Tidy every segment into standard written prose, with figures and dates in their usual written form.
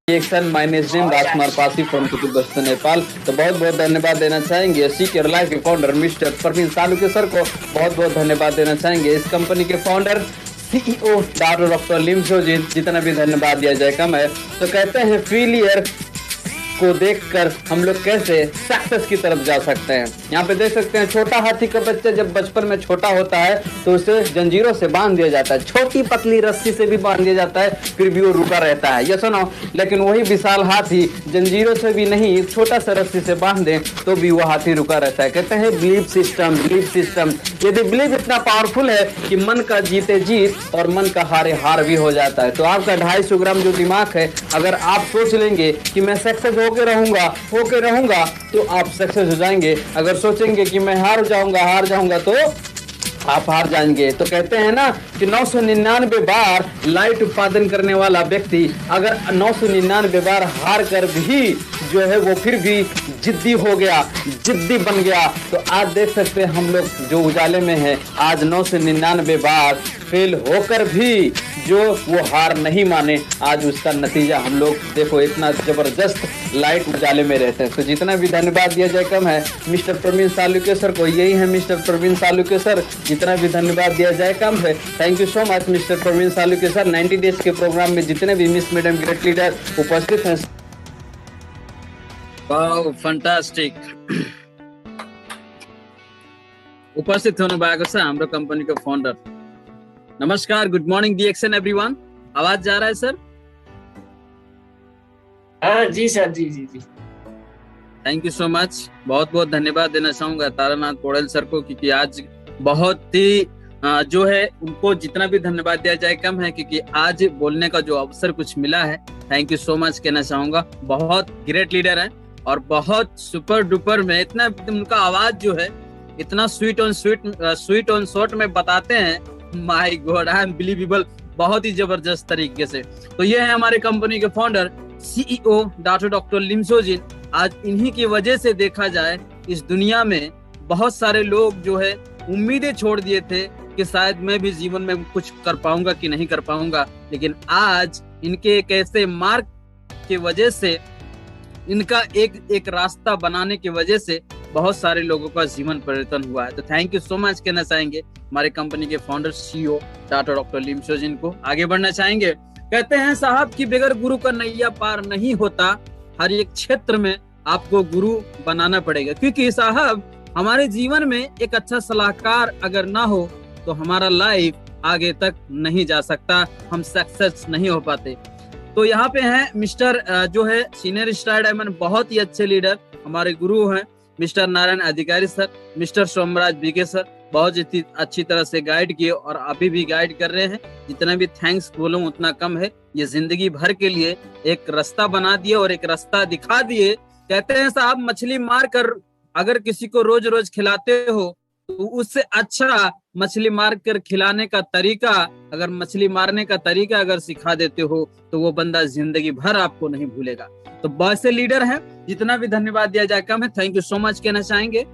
Reaction my name Rajkumar Pasi from Kapilvastu Nepal. तो बहुत बहुत धन्यवाद देना चाहेंगे सी केरला के founder mister Praveen Saluke sir को। बहुत बहुत धन्यवाद देना चाहेंगे इस कंपनी के founder CEO doctor Limso ji. जितना भी धन्यवाद दिया जाए कम है। तो कहते हैं फेलियर को देखकर हम लोग कैसे सक्सेस की तरफ जा सकते हैं। यहाँ पे देख सकते हैं छोटा हाथी का बच्चा जब बचपन में छोटा होता है तो उसे जंजीरों से बांध दिया जाता है, छोटी पतली रस्सी से भी बांध दिया जाता है, फिर भी वो रुका रहता है। ये सुनो, लेकिन वही विशाल हाथी जंजीरों से भी नहीं, छोटा सा रस्सी से बांध दे तो भी वो हाथी रुका रहता है। कहते हैं बिलीफ सिस्टम, बिलीफ सिस्टम। यदि बिलीफ इतना पावरफुल है कि मन का जीते जीत और मन का हारे हार भी हो जाता है। तो आपका 250 ग्राम जो दिमाग है, अगर आप सोच लेंगे कि मैं सक्सेस होके रहूंगा तो आप सक्सेस हो जाएंगे। अगर सोचेंगे कि मैं हार जाऊंगा तो आप हार जाएंगे। तो कहते हैं ना कि 999 बार लाइट उत्पादन करने वाला व्यक्ति अगर 999 बार हार कर भी जो है वो फिर भी जिद्दी हो गया, जिद्दी बन गया। तो आज देख सकते हैं हम लोग जो उजाले में है, आज 999 बार फेल होकर भी जो वो हार नहीं माने, आज उसका नतीजा हम लोग देखो इतना जबरदस्त लाइट उजाले में रहते हैं। तो जितना भी धन्यवाद दिया जाए कम है मिस्टर प्रवीण सालुके सर को। यही है मिस्टर प्रवीण सालुके सर, जितना भी धन्यवाद दिया जाए कम है। Thank you so much mister Praveen Saluke sir. 90 days के प्रोग्राम में जितने भी मिस मैडम ग्रेट लीडर उपस्थित हैं। Wow, fantastic. उपस्थित हुनु भएको छ हाम्रो कंपनीको फाउंडर। नमस्कार, गुड मॉर्निंग डीएक्सन एवरीवन। आवाज जा रहा है सर? हाँ जी सर, जी। Thank you so much. बहुत बहुत धन्यवाद देना चाहूंगा तारानाथ पौड़ेल सर को, क्योंकि आज बहुत ही जो है उनको जितना भी धन्यवाद दिया जाए कम है, क्योंकि आज बोलने का जो अवसर कुछ मिला है। थैंक यू सो मच कहना चाहूंगा। बहुत ग्रेट लीडर है और बहुत सुपर डुपर में इतना उनका आवाज जो है इतना स्वीट ऑन शॉर्ट में बताते हैं। My god, I am believable, बहुत ही जबरदस्त तरीके से। तो ये है हमारे कंपनी के फाउंडर सीईओ डॉक्टर लिमसो जी। आज इन्हीं की वजह से देखा जाए इस दुनिया में बहुत सारे लोग जो है उम्मीदें छोड़ दिए थे कि शायद मैं भी जीवन में कुछ कर पाऊंगा कि नहीं कर पाऊंगा, लेकिन आज इनके एक ऐसे मार्ग की वजह से, इनका एक रास्ता बनाने की वजह से बहुत सारे लोगों का जीवन परिवर्तन हुआ है। तो थैंक यू सो मच कहना चाहेंगे हमारे कंपनी के फाउंडर सीईओ डॉक्टर लिमसो जी को। आगे बढ़ना चाहेंगे। कहते हैं साहब कि बगैर गुरु का नैया पार नहीं होता। हर एक क्षेत्र में आपको गुरु बनाना पड़ेगा, क्योंकि साहब हमारे जीवन में एक अच्छा सलाहकार अगर ना हो तो हमारा लाइफ आगे तक नहीं जा सकता, हम सक्सेस नहीं हो पाते। तो यहाँ पे हैं मिस्टर जो है सीनियर स्टार डायमंड, बहुत ही अच्छे लीडर हमारे गुरु हैं mister Narayan Adhikari sir, mister Somraj BK sir. बहुत अच्छी तरह से गाइड किए और अभी भी गाइड कर रहे हैं। जितना भी थैंक्स बोलूं उतना कम है। ये जिंदगी भर के लिए एक रास्ता बना दिए और एक रास्ता दिखा दिए। कहते हैं साहब मछली मार कर अगर किसी को रोज रोज खिलाते हो तो उससे अच्छा मछली मार कर खिलाने का तरीका, अगर मछली मारने का तरीका अगर सिखा देते हो तो वो बंदा जिंदगी भर आपको नहीं भूलेगा। तो बहुत से लीडर हैं, जितना भी धन्यवाद दिया जाए कम है। थैंक यू सो मच कहना चाहेंगे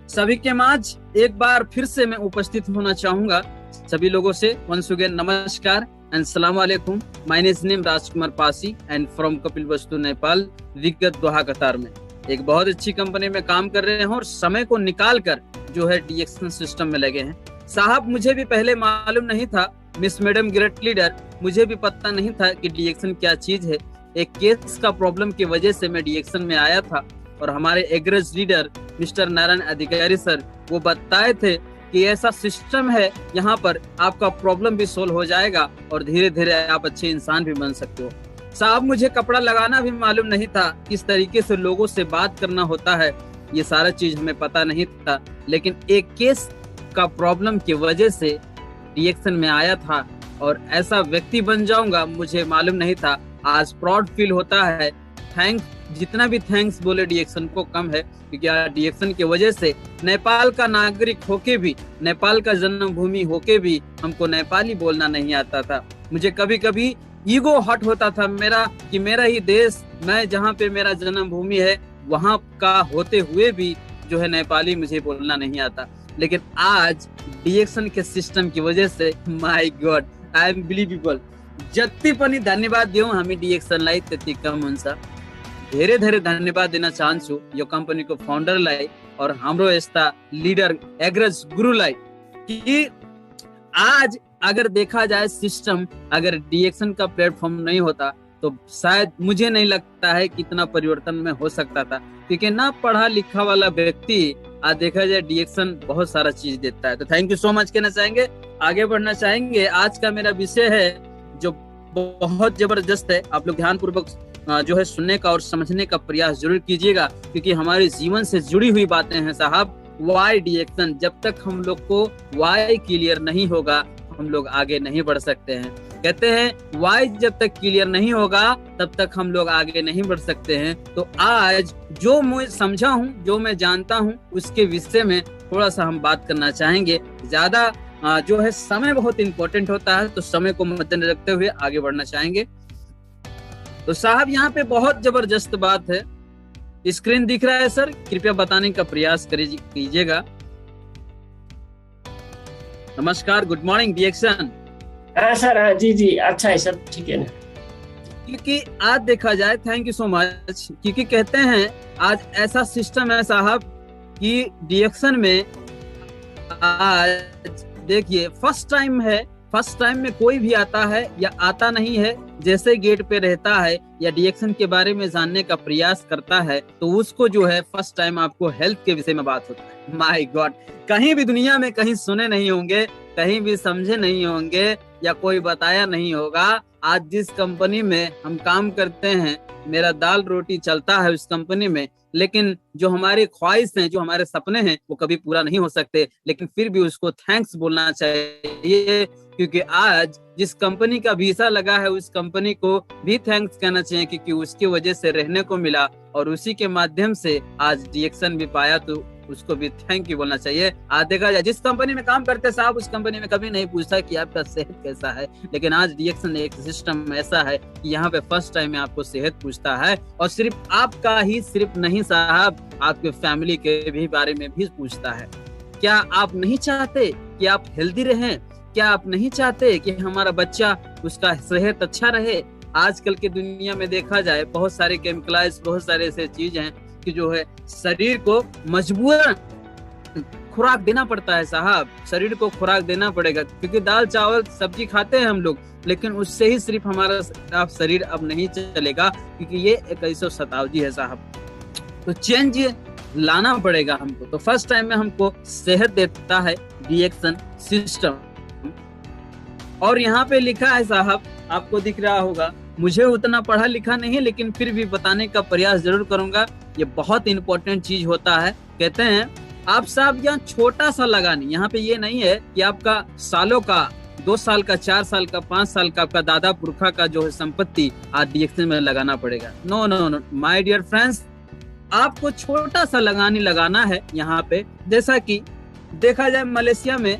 सभी के माज। एक बार फिर से मैं उपस्थित होना चाहूंगा सभी लोगों से। वंस अगेन नमस्कार एंड सलाम अलैकुम। My name Rajkumar Pasi and from Kapilvastu Nepal. विगत दोहा कतार में एक बहुत अच्छी कंपनी में काम कर रहे हैं और समय को निकाल कर जो है डीएक्सन सिस्टम में लगे हैं। साहब मुझे भी पहले मालूम नहीं था, मिस मैडम ग्रेट लीडर, मुझे भी पता नहीं था कि डीएक्सन क्या चीज है। एक केस का प्रॉब्लम की वजह से मैं डीएक्सन में आया था और हमारे एग्रेस leader mister Narayan Adhikari sir वो बताए थे कि ऐसा सिस्टम है, यहाँ पर आपका प्रॉब्लम भी सोल्व हो जाएगा और धीरे धीरे आप अच्छे इंसान भी बन सकते हो। साहब मुझे कपड़ा लगाना भी मालूम नहीं था, किस तरीके से लोगों से बात करना होता है, ये सारा चीज हमें पता नहीं था। लेकिन एक केस का प्रॉब्लम की वजह से डीएक्सन में आया था और ऐसा व्यक्ति बन जाऊंगा मुझे मालूम नहीं था। आज प्राउड फील होता है। जितना भी थैंक्स बोले डीएक्सन को कम है, क्योंकि डीएक्सन की वजह से नेपाल का नागरिक होके भी, नेपाल का जन्मभूमि होके भी हमको नेपाली बोलना नहीं आता था। मुझे कभी कभी ईगो हट होता था मेरा कि मेरा ही देश, मैं जहाँ पे मेरा जन्मभूमि है वहाँ का होते हुए भी जो है नेपाली मुझे बोलना नहीं आता। लेकिन आज डीएक्सन के सिस्टम की वजह से my god I am believable. जत्ती पनि धन्यवाद दिउँ हामी डिएक्सनलाई त्यति कम हुन्छ। धेरै धेरै धन्यवाद दिन चाहन्छु यो कम्पनीको फाउन्डरलाई और हाम्रो यस्ता लीडर एग्रज गुरुलाई कि आज अगर देखा जाए सिस्टम अगर डिएक्सन का प्लेटफॉर्म नहीं होता तो शायद मुझे नहीं लगता है कितना परिवर्तन में हो सकता था, क्योंकि ना पढ़ा लिखा वाला व्यक्ति आज देखा जाए डिएक्सन बहुत सारा चीज देता है। तो थैंक यू सो मच कहना चाहेंगे, आगे बढ़ना चाहेंगे। आज का मेरा विषय है जो बहुत जबरदस्त है, आप लोग ध्यान पूर्वक जो है सुनने का और समझने का प्रयास जरूर कीजिएगा, क्योंकि हमारे जीवन से जुड़ी हुई बातें हैं साहब। वाई डिएक्सन, जब तक हम लोग को वाई क्लियर नहीं होगा हम लोग आगे नहीं बढ़ सकते हैं। कहते हैं वाई जब तक क्लियर नहीं होगा तब तक हम लोग आगे नहीं बढ़ सकते हैं। तो आज जो मैं समझा हूँ, जो मैं जानता हूँ, उसके विषय में थोड़ा सा हम बात करना चाहेंगे। ज्यादा जो है समय बहुत इंपॉर्टेंट होता है, तो समय को मद्देनजर रखते हुए आगे बढ़ना चाहेंगे। तो साहब यहाँ पे बहुत जबरदस्त बात है, स्क्रीन दिख रहा है सर, कृपया बताने का प्रयास कीजिएगा। नमस्कार, गुड मॉर्निंग डिएक्सन। हाँ सर, जी जी, अच्छा है सर, ठीक है ना। क्योंकि आज देखा जाए, थैंक यू सो मच, क्योंकि कहते हैं आज ऐसा सिस्टम है साहब कि डिएक्सन में आज देखिए फर्स्ट टाइम है, फर्स्ट टाइम में कोई भी आता है या आता नहीं है, जैसे गेट पे रहता है या डिएक्सन के बारे में जानने का प्रयास करता है तो उसको जो है फर्स्ट टाइम आपको हेल्थ के विषय में बात होता है। माय गॉड, कहीं भी दुनिया में कहीं सुने नहीं होंगे, कहीं भी समझे नहीं होंगे या कोई बताया नहीं होगा। आज जिस कंपनी में हम काम करते हैं, मेरा दाल रोटी चलता है उस कंपनी में, लेकिन जो हमारी ख्वाहिश हैं, जो हमारे सपने हैं, वो कभी पूरा नहीं हो सकते, लेकिन फिर भी उसको थैंक्स बोलना चाहिए, क्योंकि आज जिस कंपनी का वीसा लगा है उस कंपनी को भी थैंक्स कहना चाहिए, क्योंकि उसकी वजह से रहने को मिला और उसी के माध्यम से आज डिएक्सन भी पाया, तो उसको भी थैंक यू बोलना चाहिए। आज देखा जाए जिस कंपनी में काम करते साहब, उस कंपनी में कभी नहीं पूछता कि आपका सेहत कैसा है, लेकिन आज डिएक्सन एक सिस्टम ऐसा है कि यहाँ पे फर्स्ट टाइम में आपको सेहत पूछता है, और सिर्फ आपका ही सिर्फ नहीं साहब, आपके फैमिली के भी बारे में भी पूछता है। क्या आप नहीं चाहते कि आप हेल्दी रहें? क्या आप नहीं चाहते कि हमारा बच्चा उसका सेहत अच्छा रहे? आजकल की दुनिया में देखा जाए बहुत सारे केमिकलाइज, बहुत सारे ऐसे चीज हैं कि जो है शरीर को मजबूरन खुराक देना पड़ता है साहब, शरीर को खुराक देना पड़ेगा, क्योंकि दाल चावल सब्जी खाते हैं हम लोग, लेकिन उससे ही सिर्फ हमारा शरीर अब नहीं चलेगा, क्योंकि ये 21वीं शताब्दी है साहब। तो चेंज लाना पड़ेगा हमको। तो फर्स्ट टाइम में हमको सेहत देता है डिएक्सन सिस्टम। और यहाँ पे लिखा है साहब, आपको दिख रहा होगा, मुझे उतना पढ़ा लिखा नहीं है लेकिन फिर भी बताने का प्रयास जरूर करूंगा, ये बहुत इंपॉर्टेंट चीज होता है। कहते हैं आप साहब यहाँ छोटा सा लगानी, यहाँ पे ये नहीं है कि आपका सालों का, 2 साल का, 4 साल का, 5 साल का आपका दादा पुरखा का जो है संपत्ति आज डिएक्सन में लगाना पड़ेगा। No no no my dear friends, आपको छोटा सा लगाना है यहाँ पे। जैसा कि देखा जाए मलेशिया में,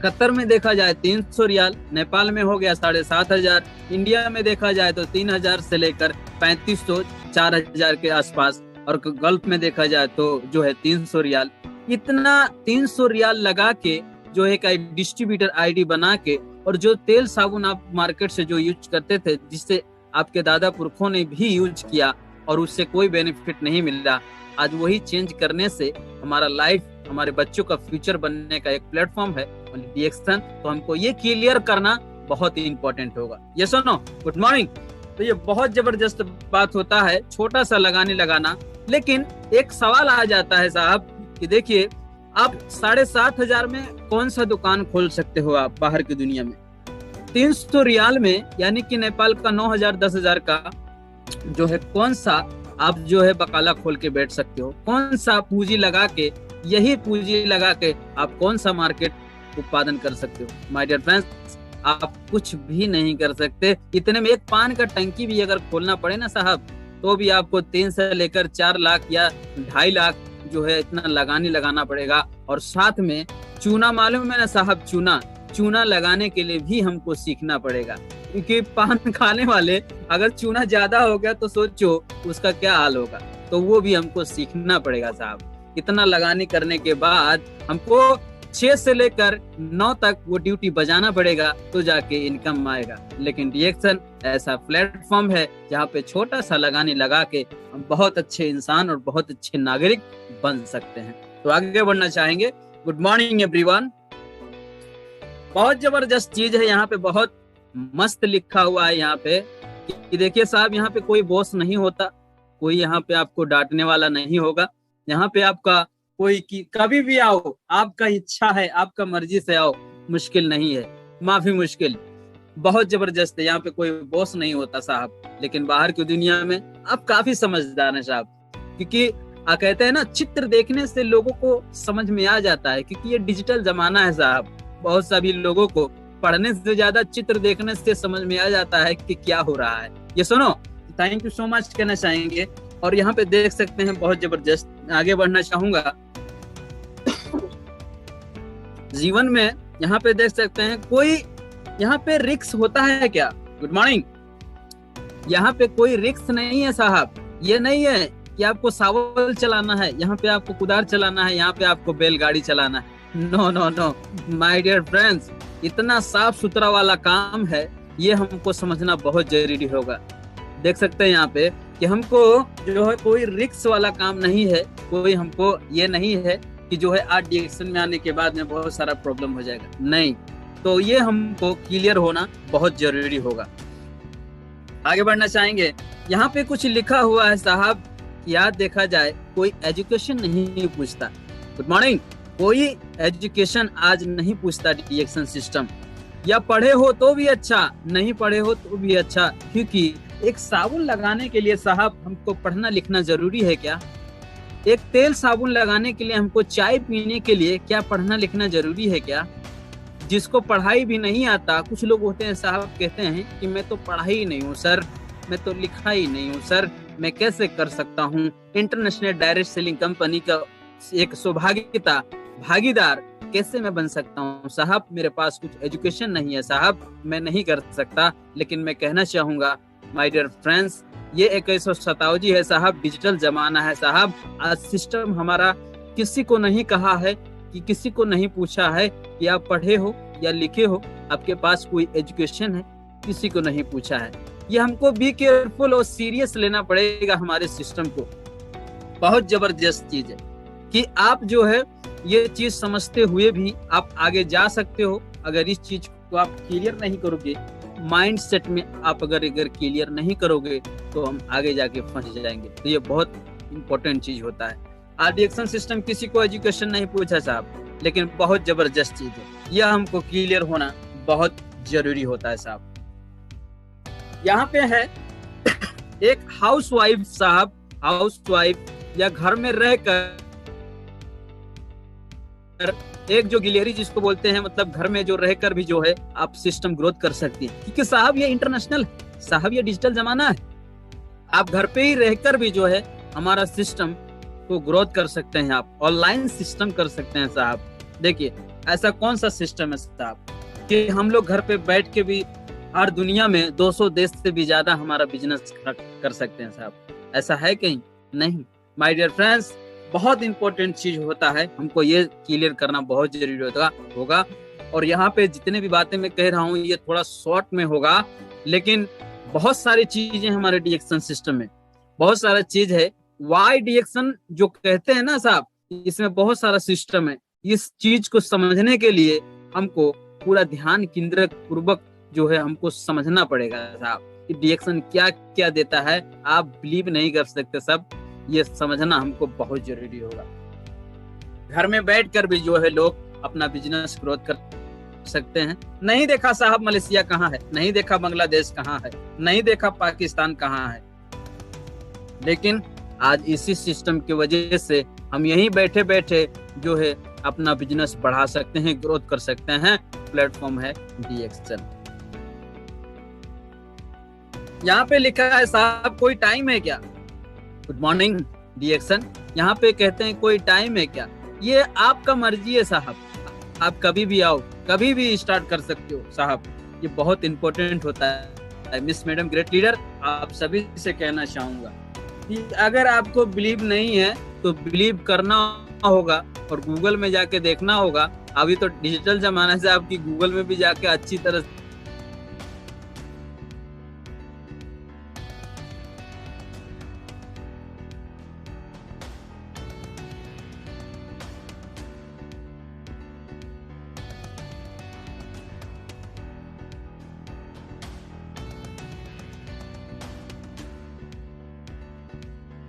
कतर में देखा जाए 300 रियाल, नेपाल में हो गया 7,500, इंडिया में देखा जाए तो 3,000 से लेकर 3,500 4,000 के आसपास, और गल्फ में देखा जाए तो जो है 300 रियाल। इतना 300 रियाल लगा के जो एक डिस्ट्रीब्यूटर आईडी बना के, और जो तेल साबुन आप मार्केट से जो यूज करते थे, जिससे आपके दादा पुरखों ने भी यूज किया और उससे कोई बेनिफिट नहीं मिल रहा, आज वही चेंज करने से हमारा लाइफ, हमारे बच्चों का फ्यूचर बनने का एक प्लेटफॉर्म है डिएक्सन। तो हमको ये क्लियर करना बहुत ही इंपॉर्टेंट होगा। ये सुनो, गुड मॉर्निंग। तो ये बहुत जबरदस्त बात होता है, छोटा सा लगाना। लेकिन एक सवाल आ जाता है साहब कि देखिए, आप 7,500 में कौन सा दुकान खोल सकते हो आप बाहर की दुनिया में? 300 रियाल में, यानी कि नेपाल का 9,000 10,000 का जो है, कौन सा आप जो है बकाला खोल के बैठ सकते हो? कौन सा पूंजी लगा के, यही पूंजी लगा के आप कौन सा मार्केट उत्पादन कर सकते हो? माय डियर फ्रेंड्स, आप कुछ भी नहीं कर सकते। इतने में एक पान का टंकी भी अगर खोलना पड़े ना साहब, तो भी आपको 3 से लेकर 4 लाख या 2.5 लाख जो है इतना लगाना पड़ेगा। और साथ में चूना, मालूम है ना साहब, चूना लगाने के लिए भी हमको सीखना पड़ेगा, क्योंकि पान खाने वाले अगर चूना ज्यादा हो गया तो सोचो उसका क्या हाल होगा। तो वो भी हमको सीखना पड़ेगा साहब। इतना लगाने करने के बाद हमको 6 से लेकर 9 तक वो ड्यूटी बजाना पड़ेगा तो जाके इनकम आएगा। लेकिन डीएक्सन ऐसा प्लेटफॉर्म है जहाँ पे छोटा सा लगानी लगा के हम बहुत अच्छे इंसान और बहुत अच्छे नागरिक बन सकते हैं। तो आगे बढ़ना चाहेंगे। Good morning everyone. बहुत जबरदस्त चीज है, यहाँ पे बहुत मस्त लिखा हुआ है यहाँ पे कि देखिए साहब, यहाँ पे कोई बॉस नहीं होता, कोई यहाँ पे आपको डांटने वाला नहीं होगा। यहाँ पे आपका कोई की कभी भी आओ, आपका इच्छा है, आपका मर्जी से आओ, मुश्किल नहीं है, माफी मुश्किल। बहुत जबरदस्त है, यहाँ पे कोई बॉस नहीं होता साहब। लेकिन बाहर की दुनिया में आप काफी समझदार हैं साहब, क्योंकि कहते हैं ना, चित्र देखने से लोगों को समझ में आ जाता है, क्योंकि ये डिजिटल जमाना है साहब। बहुत सभी लोगों को पढ़ने से ज्यादा चित्र देखने से समझ में आ जाता है कि क्या हो रहा है। ये सुनो, थैंक यू सो मच कहना चाहेंगे। और यहाँ पे देख सकते हैं बहुत जबरदस्त। आगे बढ़ना चाहूंगा। जीवन में यहाँ पे देख सकते हैं, कोई यहाँ पे रिक्स होता है क्या? Good morning. यहाँ पे कोई रिक्स नहीं है साहब। ये नहीं है कि आपको सावल चलाना है, यहाँ पे आपको कुदार चलाना है, यहाँ पे आपको बैलगाड़ी चलाना है। No no no my dear friends, इतना साफ सुथरा वाला काम है, ये हमको समझना बहुत जरूरी होगा। देख सकते हैं यहाँ पे कि हमको जो है कोई रिक्स वाला काम नहीं है, कोई हमको ये नहीं है कि जो है आज डीएक्सन में आने के बाद में बहुत सारा प्रॉब्लम हो जाएगा, नहीं। तो ये हमको क्लियर होना बहुत जरूरी होगा। आगे बढ़ना चाहेंगे। यहाँ पे कुछ लिखा हुआ है साहब, याद देखा जाए कोई एजुकेशन नहीं पूछता। Good morning. कोई एजुकेशन आज नहीं पूछता डीएक्सन सिस्टम। या पढ़े हो तो भी अच्छा, नहीं पढ़े हो तो भी अच्छा, क्योंकि एक साबुन लगाने के लिए साहब हमको पढ़ना लिखना जरूरी है क्या? एक तेल साबुन लगाने के लिए हमको चाय पीने के लिए क्या पढ़ना लिखना जरूरी है क्या? जिसको पढ़ाई भी नहीं आता, कुछ लोग होते हैं साहब, कहते हैं कि मैं तो पढ़ा ही नहीं हूँ सर, मैं तो लिखा ही नहीं हूँ सर, मैं कैसे कर सकता हूँ इंटरनेशनल डायरेक्ट सेलिंग कंपनी का एक सौभाग्यता भागीदार कैसे मैं बन सकता हूँ साहब? मेरे पास कुछ एजुकेशन नहीं है साहब, मैं नहीं कर सकता। लेकिन मैं कहना चाहूंगा माय डियर फ्रेंड्स, ये 2157 है साहब, डिजिटल जमाना है साहब। आज सिस्टम हमारा किसी को नहीं कहा है, कि किसी को नहीं पूछा है कि आप पढ़े हो या लिखे हो, आपके पास कोई एजुकेशन है, किसी को नहीं पूछा है। ये हमको बी केयरफुल और सीरियस लेना पड़ेगा हमारे सिस्टम को। बहुत जबरदस्त चीज है कि आप जो है ये चीज समझते हुए भी आप आगे जा सकते हो। अगर इस चीज को आप क्लियर नहीं करोगे, माइंड सेट में आप अगर क्लियर नहीं करोगे, तो हम आगे जाके फंस जाएंगे। तो ये बहुत इंपॉर्टेंट चीज होता है। डीएक्सन सिस्टम किसी को एजुकेशन नहीं पूछा साहब, लेकिन बहुत जबरदस्त चीज है, यह हमको क्लियर होना बहुत जरूरी होता है साहब। यहाँ पे है एक हाउसवाइफ साहब, हाउसवाइफ या घर में रहकर एक जो गिलहरी जिसको बोलते हैं, मतलब घर में जो रहकर भी जो है आप सिस्टम ग्रोथ कर सकती हैं, क्योंकि साहब ये इंटरनेशनल साहब, ये डिजिटल जमाना है। आप घर पे ही रहकर भी जो है हमारा सिस्टम को ग्रोथ कर सकते हैं, आप ऑनलाइन सिस्टम कर सकते हैं साहब। देखिए ऐसा कौन सा सिस्टम है साहब कि हम लोग घर पे बैठ के भी हर दुनिया में 200 देश से भी ज्यादा हमारा बिजनेस कर सकते हैं साहब। ऐसा है कहीं? नहीं। माय डियर फ्रेंड्स, बहुत इंपॉर्टेंट चीज होता है, हमको ये क्लियर करना बहुत जरूरी होगा। और यहाँ पे जितने भी बातें मैं कह रहा हूँ ये थोड़ा शॉर्ट में होगा, लेकिन बहुत सारी चीजें हमारे डीएक्सन सिस्टम में, बहुत सारा चीज है। वाई डीएक्सन जो कहते हैं ना साहब, इसमें बहुत सारा सिस्टम है। इस चीज को समझने के लिए हमको पूरा ध्यान केंद्रित पूर्वक जो है हमको समझना पड़ेगा साहब कि डीएक्सन क्या क्या देता है। आप बिलीव नहीं कर सकते सब, ये समझना हमको बहुत जरूरी होगा। घर में बैठकर भी जो है लोग अपना बिजनेस ग्रोथ कर सकते हैं। नहीं देखा साहब मलेशिया कहाँ है, नहीं देखा बांग्लादेश कहाँ है, नहीं देखा पाकिस्तान कहाँ है, लेकिन आज इसी सिस्टम की वजह से हम यहीं बैठे बैठे जो है अपना बिजनेस बढ़ा सकते हैं, ग्रोथ कर सकते हैं। प्लेटफॉर्म है डीएक्सन। यहाँ पे लिखा है साहब कोई टाइम है क्या? Good morning DXN. यहाँ पे कहते हैं कोई टाइम है क्या? ये आपका मर्जी है साहब, आप कभी भी आओ, कभी भी स्टार्ट कर सकते हो साहब। ये बहुत इंपॉर्टेंट होता है। मिस मैडम ग्रेट लीडर, आप सभी से कहना चाहूंगा कि अगर आपको बिलीव नहीं है तो बिलीव करना होगा और गूगल में जाके देखना होगा। अभी तो डिजिटल जमाना से आपकी गूगल में भी जाके अच्छी तरह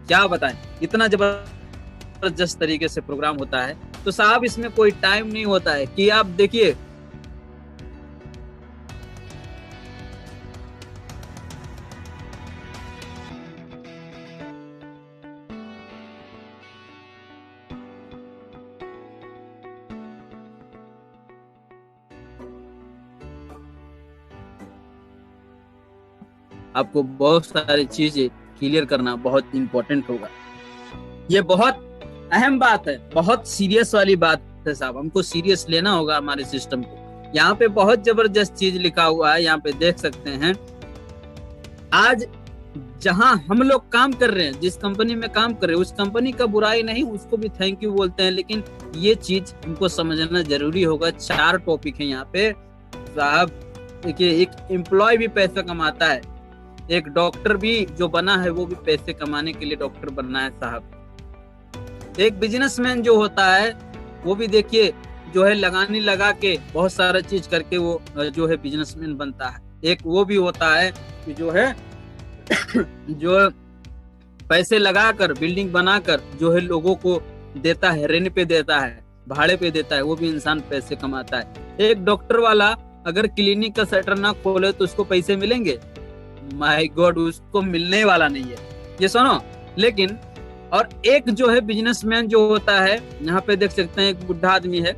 क्या बताएं, इतना जबरदस्त तरीके से प्रोग्राम होता है। तो साहब इसमें कोई टाइम नहीं होता है कि आप देखिए आपको बहुत सारी चीजें क्लियर करना बहुत इंपॉर्टेंट होगा। ये बहुत अहम बात है, बहुत सीरियस वाली बात है साहब, हमको सीरियस लेना होगा हमारे सिस्टम को। यहाँ पे बहुत जबरदस्त चीज लिखा हुआ है, यहाँ पे देख सकते हैं। आज जहां हम लोग काम कर रहे हैं, जिस कंपनी में काम कर रहे हैं, उस कंपनी का बुराई नहीं, उसको भी थैंक यू बोलते हैं, लेकिन ये चीज हमको समझना जरूरी होगा। 4 टॉपिक है यहाँ पे साहब। देखिए, एक एम्प्लॉय भी पैसा कमाता है, एक डॉक्टर भी जो बना है वो भी पैसे कमाने के लिए डॉक्टर बनना है साहब। एक बिजनेसमैन जो होता है वो भी देखिए जो है लगानी लगा के बहुत सारा चीज करके वो जो है बिजनेसमैन बनता है। एक वो भी होता है कि जो है जो पैसे लगाकर बिल्डिंग बनाकर जो है लोगों को देता है, रेंट पे देता है, भाड़े पे देता है, वो भी इंसान पैसे कमाता है। एक डॉक्टर वाला अगर क्लिनिक का शटर ना खोले तो उसको पैसे मिलेंगे? माय गॉड, उसको मिलने वाला नहीं है, ये सुनो। लेकिन और एक जो है बिजनेसमैन जो होता है, यहाँ पे देख सकते हैं एक बुढ़ा आदमी है,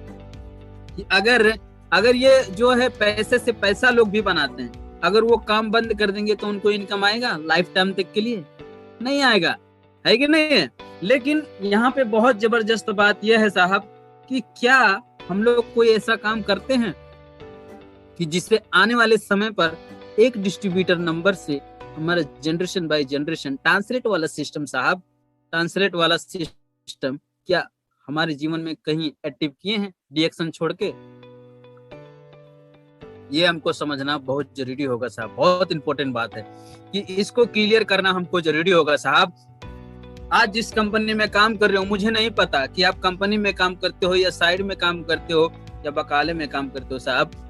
अगर ये जो है पैसे से पैसा लोग भी बनाते हैं, अगर वो काम बंद कर देंगे तो उनको इनकम आएगा लाइफ टाइम तक के लिए? नहीं आएगा, है कि नहीं है? लेकिन यहाँ पे बहुत जबरदस्त बात यह है साहब कि क्या हम लोग कोई ऐसा काम करते हैं कि जिससे आने वाले समय पर एक डिस्ट्रीब्यूटर नंबर से हमारा जनरेशन बाय जनरेशन ट्रांसलेट वाला सिस्टम साहब, ट्रांसलेट वाला सिस्टम क्या हमारे जीवन में कहीं एक्टिव किए हैं डीएक्शन छोड़ के? ये हमको समझना बहुत जरूरी होगा साहब, बहुत इंपॉर्टेंट बात है कि इसको क्लियर करना हमको जरूरी होगा साहब। आज जिस कंपनी में काम कर रहे हो, मुझे नहीं पता कि आप कंपनी में काम करते हो या साइड में काम करते हो या बकाले में काम करते हो साहब।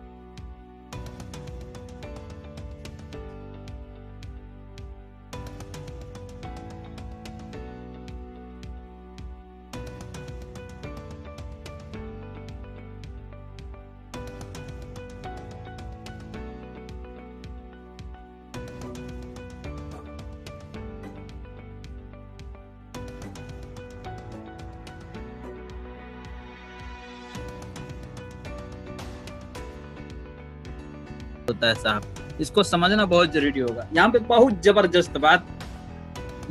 होता है साहब, इसको समझना बहुत जरूरी होगा। यहाँ पे बहुत जबरदस्त बात,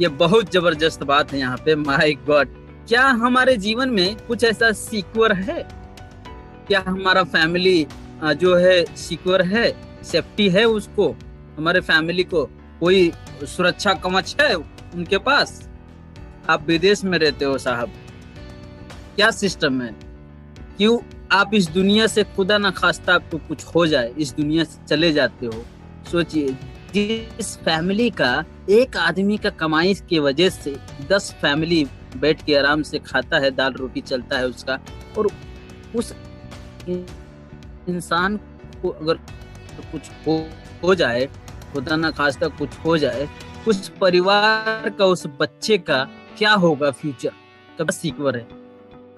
ये बहुत जबरदस्त बात है यहाँ पे। माय गॉड, क्या हमारे जीवन में कुछ ऐसा सिक्योर है? क्या हमारा फैमिली जो है सिक्योर है, सेफ्टी है उसको, हमारे फैमिली को कोई सुरक्षा कवच है उनके पास? आप विदेश में रहते हो साहब, क्या सिस्टम है? क्यों आप इस दुनिया से खुदा ना खास्ता आपको कुछ हो जाए, इस दुनिया से चले जाते हो? सोचिए, जिस फैमिली का एक आदमी का कमाई की वजह से 10 फैमिली बैठ के आराम से खाता है, दाल रोटी चलता है उसका, और उस इंसान को अगर कुछ हो जाए, खुदा ना खास्ता कुछ हो जाए, उस परिवार का, उस बच्चे का क्या होगा फ्यूचर? कब सिक्योर है?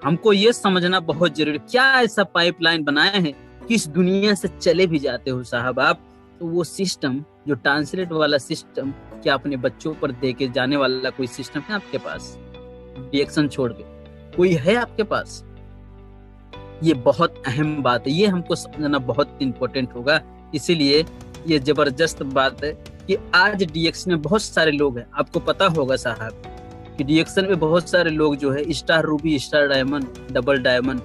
हमको ये समझना बहुत जरूरी। क्या ऐसा पाइपलाइन बनाए हैं कि इस दुनिया से चले भी जाते हो साहब आप, तो वो सिस्टम जो ट्रांसलेट वाला सिस्टम, क्या अपने बच्चों पर दे के जाने वाला कोई सिस्टम है आपके पास? रिएक्शन छोड़ के कोई है आपके पास? ये बहुत अहम बात है, ये हमको समझना बहुत इंपॉर्टेंट होगा। इसीलिए ये जबरदस्त बात है कि आज डीएक्शन में बहुत सारे लोग हैं। आपको पता होगा साहब कि डीएक्शन में बहुत सारे लोग जो है star Ruby, star diamond, double diamond,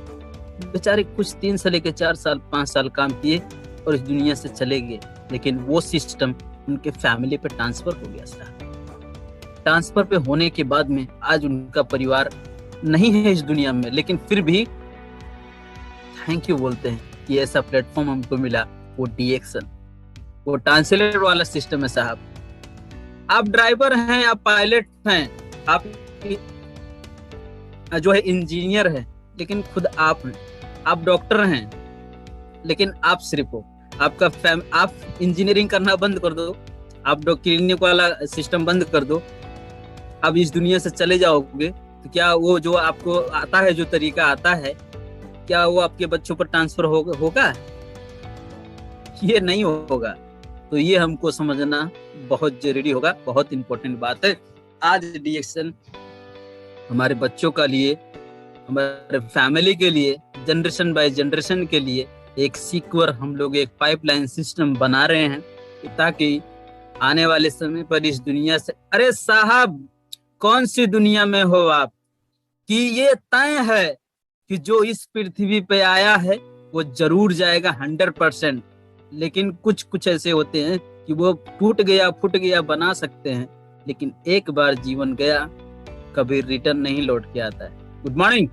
बेचारे कुछ 3 से लेकर 4 साल 5 साल काम किए और इस दुनिया से चले गए, लेकिन वो सिस्टम उनके फैमिली पे ट्रांसफर हो गया साहब। ट्रांसफर पे होने के बाद में आज उनका परिवार नहीं है इस दुनिया में, लेकिन फिर भी थैंक यू बोलते हैं कि ऐसा प्लेटफॉर्म हमको मिला। वो डीएक्सन, वो ट्रांसलेटर वाला सिस्टम है साहब। आप ड्राइवर हैं, आप पायलट हैं, आप जो है इंजीनियर है, लेकिन खुद आप हैं। आप डॉक्टर हैं, लेकिन आप सिर्फ हो। आप इंजीनियरिंग करना बंद कर दो, आप क्लिनिक वाला सिस्टम बंद कर दो, आप इस दुनिया से चले जाओगे, तो क्या वो जो आपको आता है, जो तरीका आता है, क्या वो आपके बच्चों पर ट्रांसफर होगा? ये नहीं होगा। तो ये हमको समझना बहुत जरूरी होगा, बहुत इंपॉर्टेंट बात है। आज डीएक्सन हमारे बच्चों के लिए, हमारे फैमिली के लिए, जनरेशन बाय जनरेशन के लिए एक सिक्योर हम लोग एक पाइपलाइन सिस्टम बना रहे हैं, ताकि आने वाले समय पर इस दुनिया से, अरे साहब कौन सी दुनिया में हो आप, कि ये तय है कि जो इस पृथ्वी पे आया है वो जरूर जाएगा 100%। लेकिन कुछ ऐसे होते हैं कि वो टूट गया, फूट गया बना सकते हैं, लेकिन एक बार जीवन गया कभी रिटर्न नहीं लौट के आता है। Good morning.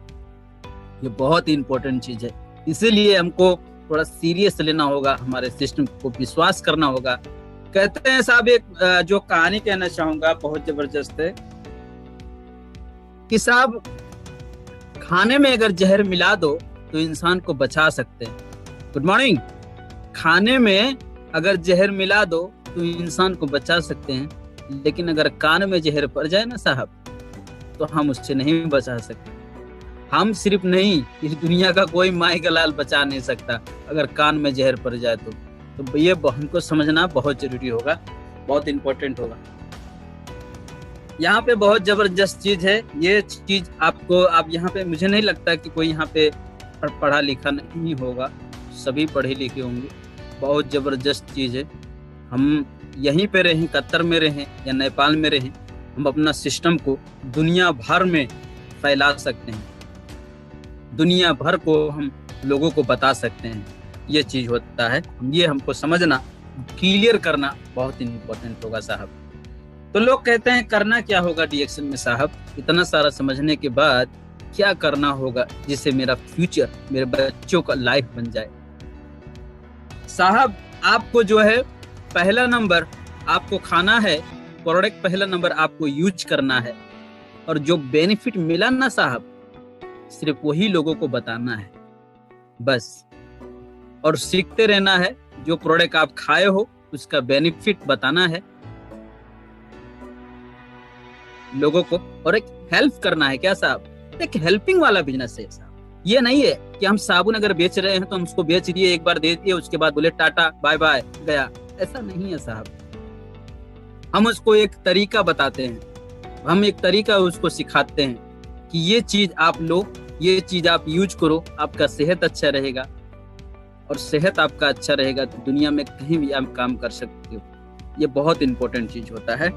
ये बहुत इंपॉर्टेंट चीज है, इसीलिए हमको थोड़ा सीरियस लेना होगा, हमारे सिस्टम को विश्वास करना होगा। कहते हैं साहब, एक जो कहानी कहना चाहूंगा बहुत जबरदस्त है कि साहब खाने में अगर जहर मिला दो तो इंसान को बचा सकते हैं। Good morning. खाने में अगर जहर मिला दो तो इंसान को बचा सकते हैं, लेकिन अगर कान में जहर पड़ जाए ना साहब, तो हम उससे नहीं बचा सकते। हम सिर्फ नहीं, इस दुनिया का कोई माई का लाल बचा नहीं सकता अगर कान में जहर पड़ जाए तो ये हमको समझना बहुत जरूरी होगा, बहुत इंपॉर्टेंट होगा। यहाँ पे बहुत जबरदस्त चीज है, ये चीज आपको, आप यहाँ पे, मुझे नहीं लगता कि कोई यहाँ पे पढ़ा लिखा नहीं होगा, सभी पढ़े लिखे होंगे। बहुत जबरदस्त चीज है। हम यहीं पे रहें, कतर में रहें या नेपाल में रहें, हम अपना सिस्टम को दुनिया भर में फैला सकते हैं, दुनिया भर को हम लोगों को बता सकते हैं। ये चीज होता है, ये हमको समझना, क्लियर करना बहुत इंपॉर्टेंट होगा साहब। तो लोग कहते हैं करना क्या होगा डीएक्सन में साहब, इतना सारा समझने के बाद क्या करना होगा जिससे मेरा फ्यूचर, मेरे बच्चों का लाइफ बन जाए। साहब आपको जो है पहला नंबर आपको खाना है, प्रोडक्ट पहला नंबर आपको यूज करना है, और जो बेनिफिट मिला ना साहब सिर्फ वही लोगों को बताना है बस, और सीखते रहना है। जो प्रोडक्ट आप खाए हो उसका बेनिफिट बताना है लोगों को, और एक हेल्प करना है। क्या साहब, एक हेल्पिंग वाला बिजनेस है साहब। ये नहीं है कि हम साबुन अगर बेच रहे हैं तो हम उसको बेच दिए, एक बार दे दिए, उसके बाद बोले टाटा बाय बाय गया, ऐसा नहीं है साहब। हम उसको एक तरीका बताते हैं, हम एक तरीका उसको सिखाते हैं कि ये चीज आप लो, ये चीज आप यूज करो, आपका सेहत अच्छा रहेगा, और सेहत आपका अच्छा रहेगा तो दुनिया में कहीं भी आप काम कर सकते हो। ये बहुत इंपॉर्टेंट चीज होता है,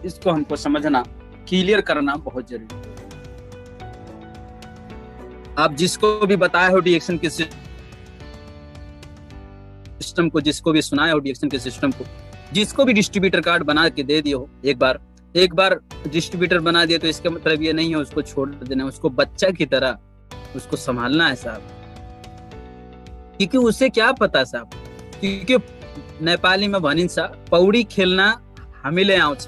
इसको हमको समझना, क्लियर करना बहुत जरूरी है। आप जिसको भी बताए हो डीएक्सन के सिस्टम को, जिसको भी सुनाए हो डीएक्सन के सिस्टम को, जिसको भी डिस्ट्रीब्यूटर कार्ड बना के दे दिए हो, एक बार डिस्ट्रीब्यूटर बना दिया तो इसका मतलब ये नहीं है उसको छोड़ देना, उसको बच्चा की तरह उसको संभालना है साहब। क्योंकि उसे क्या पता साहब, क्योंकि नेपाली में भनिन्छ पौडी खेल्न हामीले आउँछ,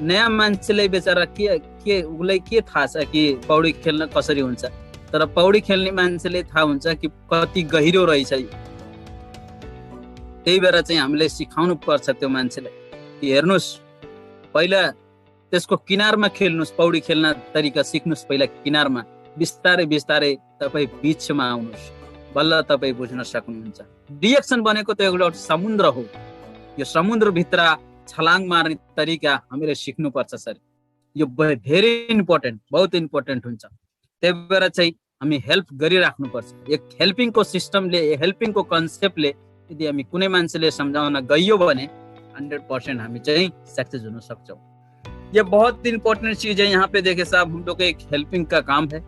नयाँ मान्छेले बेचारा के उसलाई के थाहा छ कि पौडी खेल्न कसरी हुन्छ, तर पौडी खेल्ने मान्छेले थाहा हुन्छ कि कति गहिरो रहेछ। त्यही भएर चाहिँ हामीले सिकाउनु पर्छ त्यो मान्छेलाई कि हेर्नुस्, पहिला त्यसको किनारमा खेल्नुस्, पौडी खेल्न तरिका सिक्नुस्, पहिला किनारमा, बिस्तारै बिस्तारै तपाईँ बीचमा आउनुस्, बल्ल तपाईँ बुझ्न सक्नुहुन्छ। डीएक्सन बनेको त एउटा समुद्र हो, यो समुद्र भित्र छलाङ मार्ने तरिका हामीले सिक्नुपर्छ सर। यो भेरी इम्पोर्टेन्ट, बहुत इम्पोर्टेन्ट हुन्छ। त्यही भएर चाहिँ हामी हेल्प गरिराख्नुपर्छ। एक हेल्पिङको सिस्टमले, हेल्पिङको कन्सेप्टले यदि हामी कुनै मान्छेले सम्झाउन गइयो भने 100% हामी चाहिँ सक्सेस हुन सक्छौँ। ये बहुत इम्पोर्टेंट चीज है। यहाँ पे देखे साहब, हम लोग एक हेल्पिंग का काम है,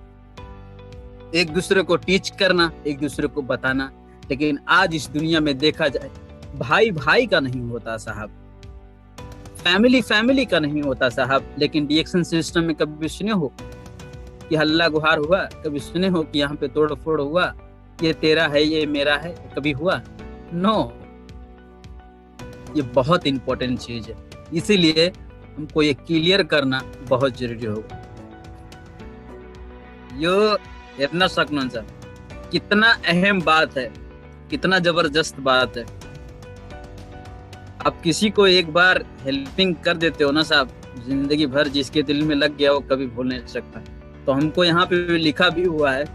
एक दूसरे को टीच करना, एक दूसरे को बताना। लेकिन आज इस दुनिया में देखा जाए, भाई भाई का नहीं होता साहब, फैमिली फैमिली का नहीं होता साहब। लेकिन डीएक्सन सिस्टम में कभी सुने हो कि हल्ला गुहार हुआ? कभी सुने हो कि यहाँ पे तोड़ फोड़ हुआ? ये तेरा है, ये मेरा है, कभी हुआ? नो। ये बहुत इंपॉर्टेंट चीज है, इसीलिए हमको ये क्लियर करना बहुत जरूरी होगा। ये इतना सकना सर, कितना अहम बात है, कितना जबरदस्त बात है। आप किसी को एक बार हेल्पिंग कर देते हो ना साहब, जिंदगी भर जिसके दिल में लग गया वो कभी भूल नहीं सकता। तो हमको यहाँ पे लिखा भी हुआ है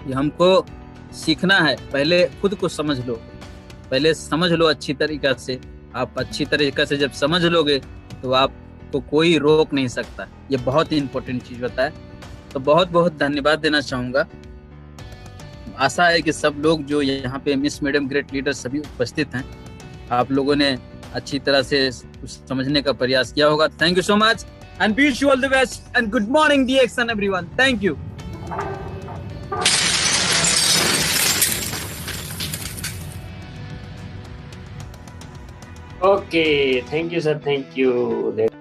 कि हमको सीखना है, पहले खुद को समझ लो, पहले समझ लो अच्छी तरीका से। आप अच्छी तरीके से जब समझ लोगे तो आपको कोई रोक नहीं सकता। ये बहुत ही इंपॉर्टेंट चीज होता है। तो बहुत बहुत धन्यवाद देना चाहूंगा। आशा है कि सब लोग जो यहाँ पे मिस मैडम ग्रेट लीडर सभी उपस्थित हैं, आप लोगों ने अच्छी तरह से कुछ समझने का प्रयास किया होगा। Thank you so much and wish you all the best and good morning DX and everyone. Thank you. Okay, thank you, sir. Thank you.